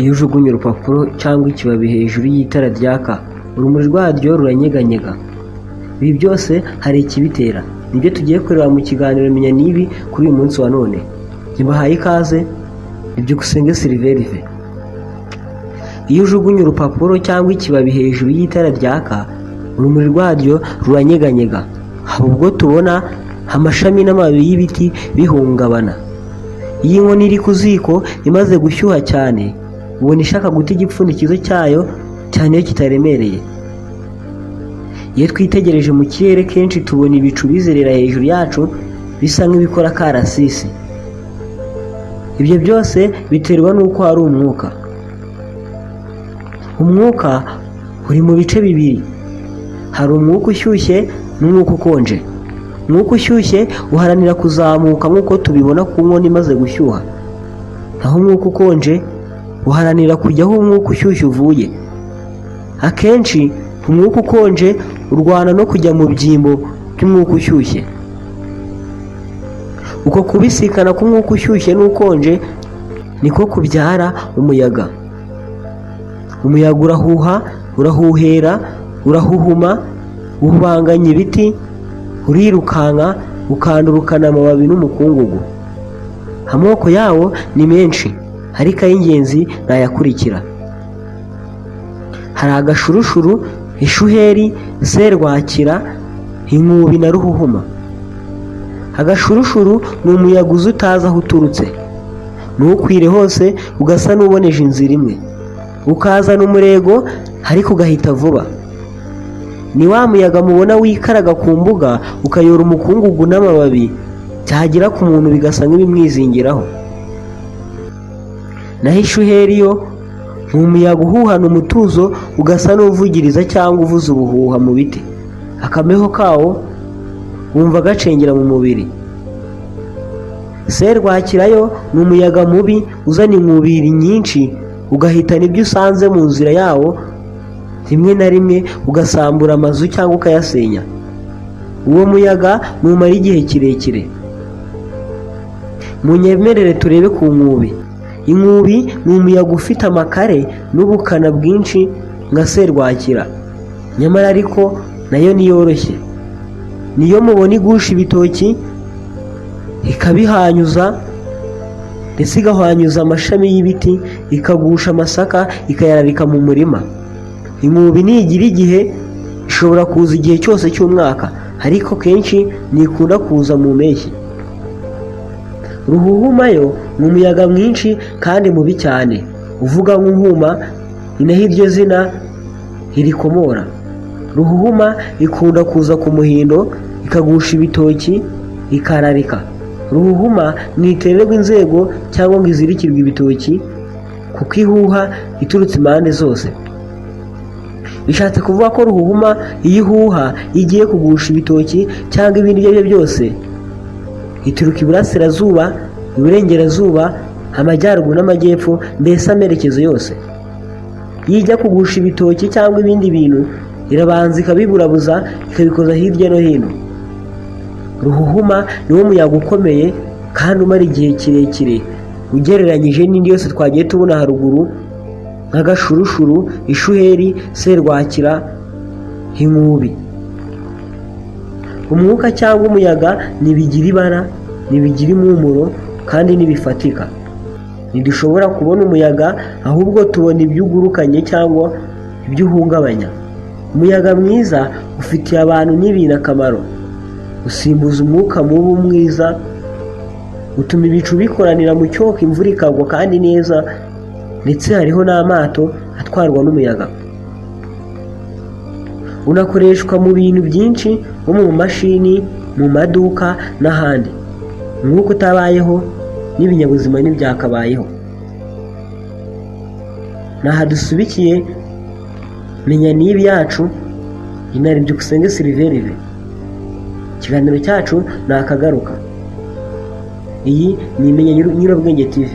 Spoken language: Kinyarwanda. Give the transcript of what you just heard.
Iyo ujugunye urupapuro cyangwa ikibabi hejuru y'itara ryaka, urumuri rwaryo ruranyeganyega. Ibi byose hari ikibitera. Nibyo tugiye kureba mu kiganiro Menya n'ibi kuri uyu munsi wa none. Mbahaye ikaze, Byukusenge Silverive. Iyo ujugunye urupapuro cyangwa ikibabi hejuru y'itara ryaka, urumuri rwaryo ruranyeganyega. Haba ubwo tubona amashami n'amababi y'ibiti bihungabana. Iyi nkono iri ku ziko imaze gushyuha cyane, ubona ishaka guta igipfundikizo cyayo cyane iyo kitaremereye. Iyo twitegereje mu kirere kenshi tubona ibicu bizerera hejuru yacu bisa nk'ibikora akarasisi. Ibyo byose biterwa n'uko hari umwuka. Umwuka uri mu bice bibiri. Hari umwuka ushyushye n'umwuka ukonje. Umwuka ushyushye uharanira kuzamuka nk'uko tubibona ku nkono imaze gushyuha. Naho umwuka ukonje uharanira kujya aho umwuka ushyushye uvuye. Akenshi umwuka ukonje urwana no kujya mu byimbo by'umwuka ushyushye. Uko kubisikana k'umwuka ushyushye n'ukonje niko kubyara umuyaga. Umuyaga urahuha, urahuhera, urahuhuma, ubanganya ibiti, urirukanka, ukandurukana amababi n'umukungugu. Amoko yawo ni menshi, ariko ay'ingenzi nayakurikira. Hari agashurushuru, ishuheri, serwakira, inkubi na ruhuhuma. Agashurushuru ni umuyaga uza utazi aho uturutse, ntukwire hose, ugasa n'uboneje inzira imwe, ukazana umurego ariko ugahita vuba. Ni wa muyaga mubona wikaraga ku mbuga ukayora umukungugu n'amababi, byagera ku muntu bigasa nk'ibimwizingiraho. Naho ishuheri yo ni umuyaga uhuhana umutuzo, ugasa n'uvugiriza cyangwa uvuza ubuhuha mu biti. Akameho kawo wumva gacengera mu mubiri. Serwakira yo ni umuyaga mubi uzana inkubiri nyinshi, ugahitana ibyo usanze mu nzira yawo, rimwe na rimwe ugasambura amazu cyangwa ukayasenya. Uwo muyaga numara igihe kirekire. Munyemerere turebe ku nkubi. Inkubi ni umuyaga ufite amakare n'ubukana bwinshi nka serwakira, nyamara ariko nayo niyoroshye. Niyo mubona igusha ibitoki ikabihanyuza, ndetse igahwanyuza amashami y'ibiti, ikagusha amasaka ikayararika mu murima. Inkubi nigira igihe, ishobora kuza igihe cyose cy'umwaka, ariko kenshi ntikunda kuza mu mpeshyi. Ruhuhuma yo ni umuyaga mwinshi kandi mubi cyane, uvuga nk'uhuma, ni naho iryo zina ririkomora. Ruhuhuma ikunda kuza ku muhindo, ikagusha ibitoki, ikararika. Ruhuhuma ntitererwa inzego cyangwa ngo izirikirwe ibitoki, kuko ihuha iturutse impande zose. Bishatse kuvuga ko ruhuhuma iyo ihuha igiye kugusha ibitoki cyangwa ibindi ibyo ari byo byose, ituruka iburasirazuba, iburengerazuba, amajyaruguru n'amajyepfo, mbese amerekezo yose. Iyo ijya kugusha ibitoki cyangwa ibindi bintu, irabanza ikabiburabuza, ikabikoza hirya no hino. Ruhuhuma niwo muyaga ukomeye kandi umara igihe kirekire ugereranyije n'indi yose twagiye tubona haruguru, nk'agashurushuru, ishuheri, serwakira, inkubi. Umwuka cyangwa umuyaga ntibigira ibara, ntibigira impumuro, kandi ntibifatika. Ntidushobora kubona umuyaga, ahubwo tubona ibyo ugurukanye cyangwa ibyo uhungabanya. Umuyaga mwiza ufitiye abantu n'ibintu akamaro. Usimbuza umwuka mubi mwiza, utuma ibicu bikoranira mu cyoka, imvura ikagwa kandi neza, ndetse hariho n'amato atwarwa n'umuyaga. Unakoreshwa mu bintu byinshi, nko mu mashini, mu maduka n'ahandi. Umwuka utabayeho n'ibinyabuzima ntibyakabayeho. Naha dusubikiye Menya n'ibi yacu, inari Byukusenge Silverive. Ikiganiro cyacu nakagaruka. Iyi ni Menya Nyirabwenge TV.